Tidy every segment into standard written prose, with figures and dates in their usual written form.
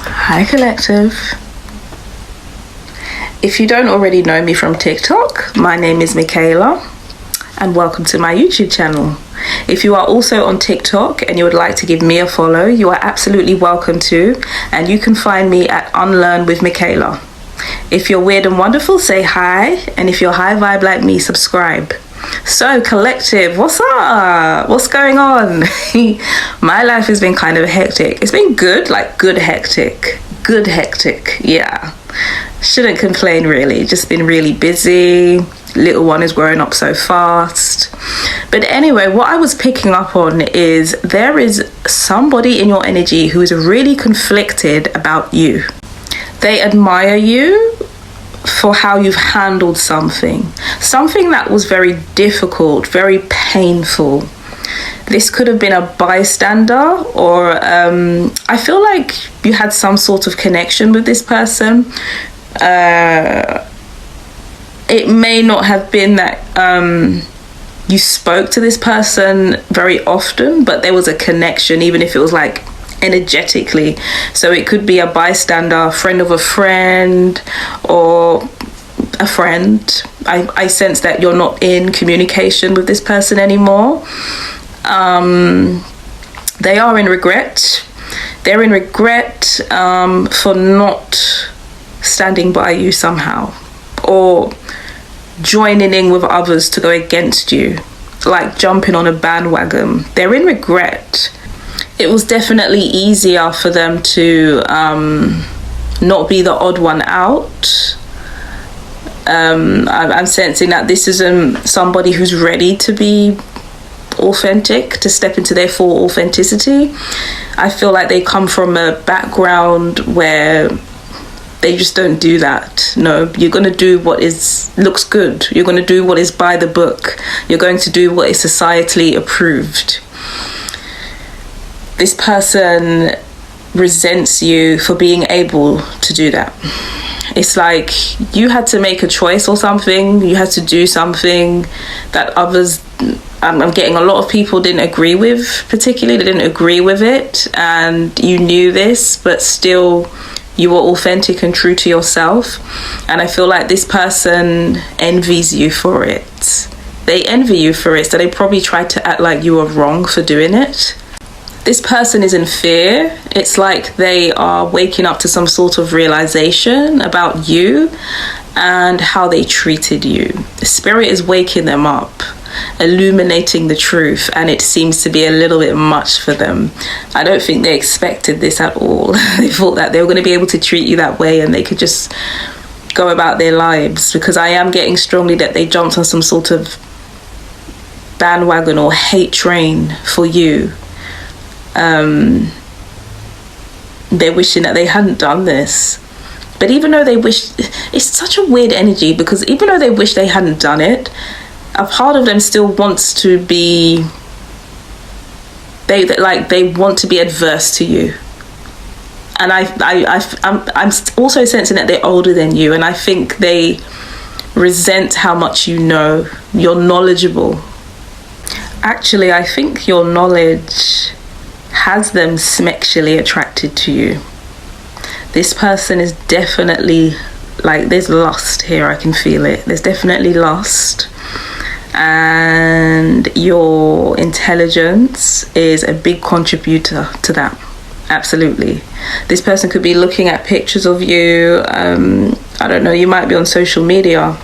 Hi, Collective. If you don't already know me from TikTok, my name is Michaela, and welcome to my YouTube channel. If you are also on TikTok and you would like to give me a follow, you are absolutely welcome to, and you can find me at Unlearn with Michaela. If you're weird and wonderful, say hi, and if you're high vibe like me, subscribe. So, Collective, what's up? What's going on? My life has been kind of hectic. It's been good, like good hectic, yeah. Shouldn't complain really, just been really busy. Little one is growing up so fast. But anyway, what I was picking up on is there is somebody in your energy who is really conflicted about you. They admire you for how you've handled something that was very difficult, very painful. This could have been a bystander, or I feel like you had some sort of connection with this person. It may not have been that you spoke to this person very often, but there was a connection, even if it was like energetically. So it could be a bystander, a friend of a friend, or a friend. I sense that you're not in communication with this person anymore. They are in regret. They're in regret for not standing by you somehow, or joining in with others to go against you, like jumping on a bandwagon. They're in regret. It was definitely easier for them to not be the odd one out. I'm sensing that this isn't somebody who's ready to be authentic, to step into their full authenticity. I feel like they come from a background where they just don't do that. No, you're going to do what looks good. You're going to do what is by the book. You're going to do what is societally approved. This person resents you for being able to do that. It's like you had to make a choice or something. You had to do something that others, I'm getting a lot of people didn't agree with, particularly. They didn't agree with it, and you knew this, but still you were authentic and true to yourself. And I feel like this person envies you for it. They envy you for it, so they probably tried to act like you were wrong for doing it. This person is in fear. It's like they are waking up to some sort of realization about you and how they treated you. The spirit is waking them up, illuminating the truth, and it seems to be a little bit much for them. I don't think they expected this at all. They thought that they were going to be able to treat you that way and they could just go about their lives, because I am getting strongly that they jumped on some sort of bandwagon or hate train for you. They're wishing that they hadn't done this. But even though they wish, it's such a weird energy, because even though they wish they hadn't done it, a part of them still wants to be, they want to be adverse to you. And I'm also sensing that they're older than you, and I think they resent how much you know. You're knowledgeable. Actually, I think your knowledge has them sexually attracted to you. This person is definitely, like, there's lust here. I can feel it. There's definitely lust. And your intelligence is a big contributor to that. Absolutely. This person could be looking at pictures of you. I don't know, you might be on social media,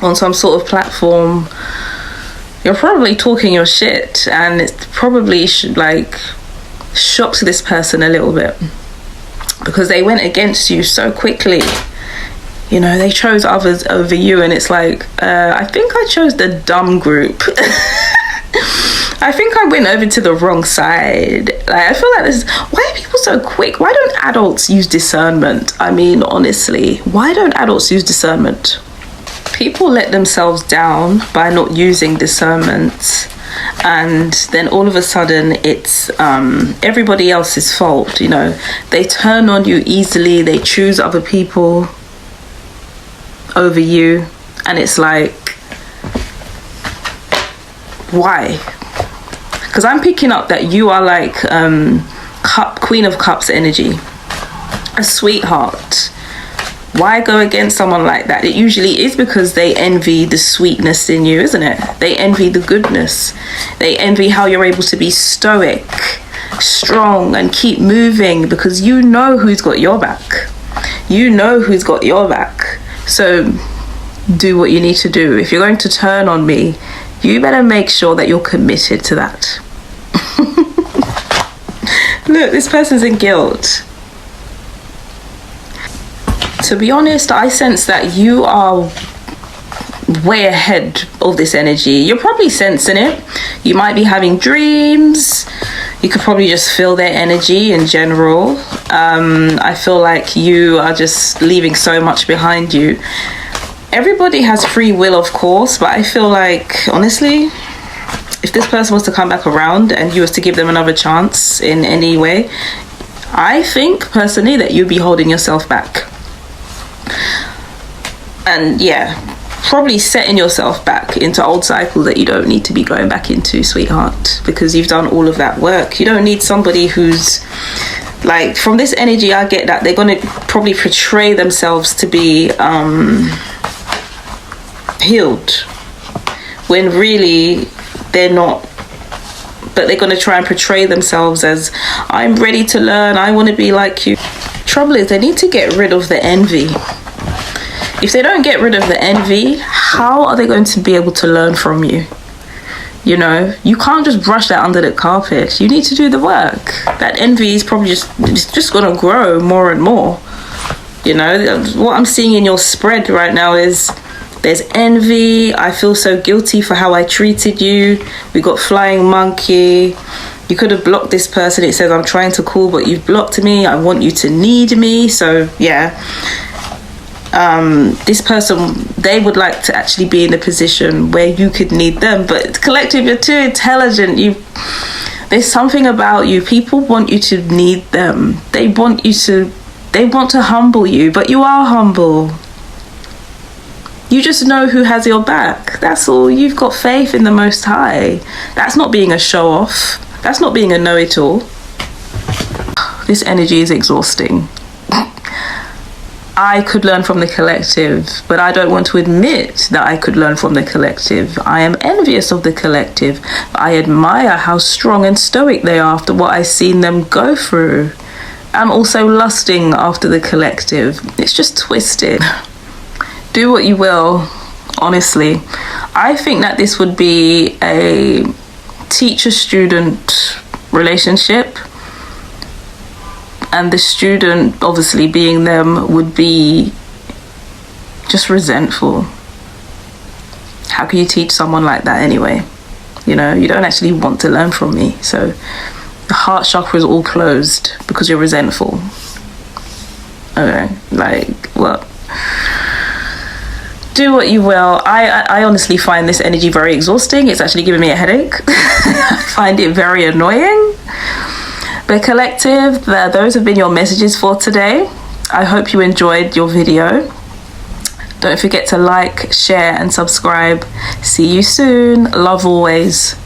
on some sort of platform. You're probably talking your shit, and it's probably shocked this person a little bit, because they went against you so quickly. You know, they chose others over you, and it's like, I think I chose the dumb group. I think I went over to the wrong side. Like, I feel like why are people so quick? Why don't adults use discernment? I mean, honestly, why don't adults use discernment? People let themselves down by not using discernment, and then all of a sudden it's everybody else's fault. You know, they turn on you easily. They choose other people over you, and it's like, why? Because I'm picking up that you are like Queen of Cups energy. a sweetheart. Why go against someone like that? It usually is because they envy the sweetness in you, isn't it? They envy the goodness. They envy how you're able to be stoic, strong, and keep moving, because you know who's got your back. You know who's got your back. So do what you need to do. If you're going to turn on me, you better make sure that you're committed to that. Look, this person's in guilt. To be honest, I sense that you are way ahead of this energy. You're probably sensing it. You might be having dreams. You could probably just feel their energy in general. I feel like you are just leaving so much behind you. Everybody has free will, of course, but I feel like, honestly, if this person was to come back around and you was to give them another chance in any way, I think personally that you'd be holding yourself back. And yeah, probably setting yourself back into old cycles that you don't need to be going back into, sweetheart, because you've done all of that work. You don't need somebody who's like, from this energy I get that they're going to probably portray themselves to be healed when really they're not. But they're going to try and portray themselves as, I'm ready to learn, I want to be like you. Trouble is, they need to get rid of the envy. If they don't get rid of the envy, how are they going to be able to learn from you? You know, you can't just brush that under the carpet. You need to do the work. That envy is probably just going to grow more and more. You know, what I'm seeing in your spread right now is there's envy. I feel so guilty for how I treated you. We got flying monkey. You could have blocked this person. It says, I'm trying to call, but you've blocked me. I want you to need me. So yeah. This person, they would like to actually be in a position where you could need them, but collective, you're too intelligent. There's something about you. People want you to need them. They want to humble you, but you are humble. You just know who has your back. That's all. You've got faith in the Most High. That's not being a show off. That's not being a know-it-all. This energy is exhausting. I could learn from the collective, but I don't want to admit that I could learn from the collective. I am envious of the collective. I admire how strong and stoic they are after what I've seen them go through. I'm also lusting after the collective. It's just twisted. Do what you will, honestly. I think that this would be a teacher-student relationship. And the student, obviously being them, would be just resentful. How can you teach someone like that anyway? You know, you don't actually want to learn from me. So the heart chakra is all closed because you're resentful. Okay, like, what? Do what you will. I honestly find this energy very exhausting. It's actually giving me a headache. I find it very annoying. But collective, those have been your messages for today. I hope you enjoyed your video. Don't forget to like, share, and subscribe. See you soon. Love always.